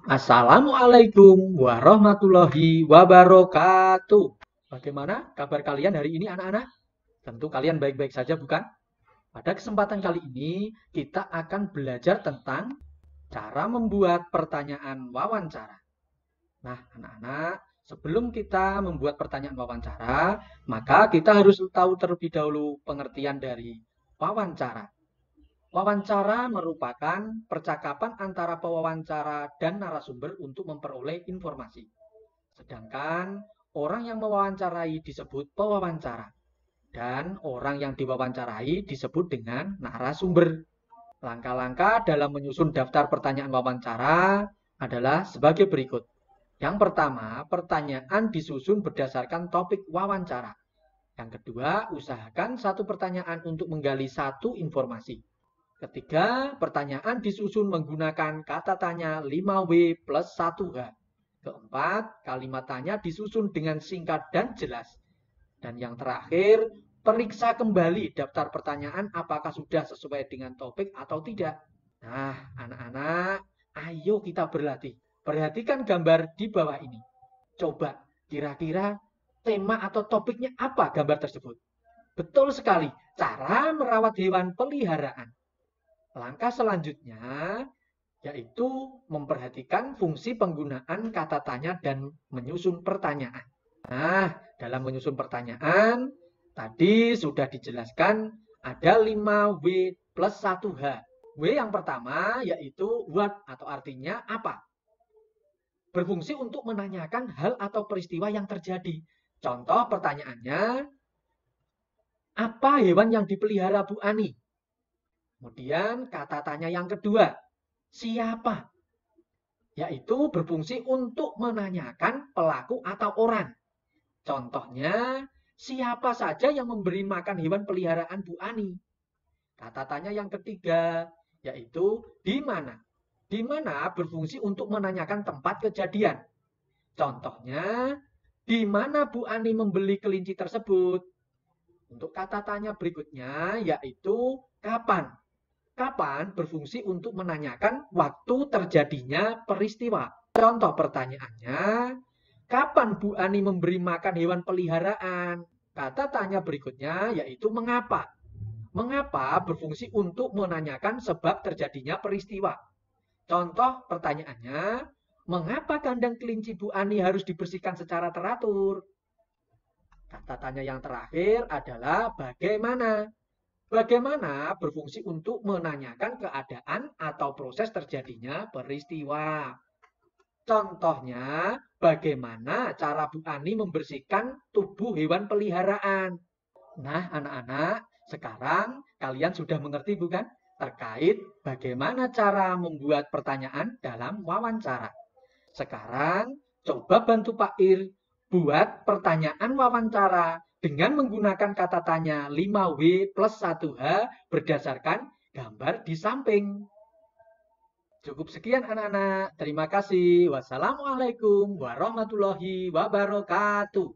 Assalamualaikum warahmatullahi wabarakatuh. Bagaimana kabar kalian hari ini anak-anak? Tentu kalian baik-baik saja bukan? Pada kesempatan kali ini kita akan belajar tentang cara membuat pertanyaan wawancara. Nah anak-anak, sebelum kita membuat pertanyaan wawancara, maka kita harus tahu terlebih dahulu pengertian dari wawancara. Wawancara merupakan percakapan antara pewawancara dan narasumber untuk memperoleh informasi. Sedangkan orang yang mewawancarai disebut pewawancara. Dan orang yang diwawancarai disebut dengan narasumber. Langkah-langkah dalam menyusun daftar pertanyaan wawancara adalah sebagai berikut. Yang pertama, pertanyaan disusun berdasarkan topik wawancara. Yang kedua, usahakan satu pertanyaan untuk menggali satu informasi. Ketiga, pertanyaan disusun menggunakan kata tanya 5W plus 1H. Keempat, kalimat tanya disusun dengan singkat dan jelas. Dan yang terakhir, periksa kembali daftar pertanyaan apakah sudah sesuai dengan topik atau tidak. Nah, anak-anak, ayo kita berlatih. Perhatikan gambar di bawah ini. Coba, kira-kira tema atau topiknya apa gambar tersebut? Betul sekali, cara merawat hewan peliharaan. Langkah selanjutnya yaitu memperhatikan fungsi penggunaan kata tanya dan menyusun pertanyaan. Nah, dalam menyusun pertanyaan, tadi sudah dijelaskan ada 5W plus 1H. W yang pertama yaitu what atau artinya apa. Berfungsi untuk menanyakan hal atau peristiwa yang terjadi. Contoh pertanyaannya, apa hewan yang dipelihara Bu Ani? Kemudian kata tanya yang kedua, siapa? Yaitu berfungsi untuk menanyakan pelaku atau orang. Contohnya, siapa saja yang memberi makan hewan peliharaan Bu Ani? Kata tanya yang ketiga, yaitu di mana? Di mana berfungsi untuk menanyakan tempat kejadian. Contohnya, di mana Bu Ani membeli kelinci tersebut? Untuk kata tanya berikutnya, yaitu kapan? Kapan berfungsi untuk menanyakan waktu terjadinya peristiwa. Contoh pertanyaannya, kapan Bu Ani memberi makan hewan peliharaan? Kata tanya berikutnya yaitu mengapa. Mengapa berfungsi untuk menanyakan sebab terjadinya peristiwa. Contoh pertanyaannya, mengapa kandang kelinci Bu Ani harus dibersihkan secara teratur? Kata tanya yang terakhir adalah bagaimana. Bagaimana berfungsi untuk menanyakan keadaan atau proses terjadinya peristiwa. Contohnya, bagaimana cara Bu Ani membersihkan tubuh hewan peliharaan. Nah, anak-anak, sekarang kalian sudah mengerti bukan? Terkait bagaimana cara membuat pertanyaan dalam wawancara. Sekarang, coba bantu Pak Ir buat pertanyaan wawancara dengan menggunakan kata tanya 5W plus 1H berdasarkan gambar di samping. Cukup sekian anak-anak. Terima kasih. Wassalamualaikum warahmatullahi wabarakatuh.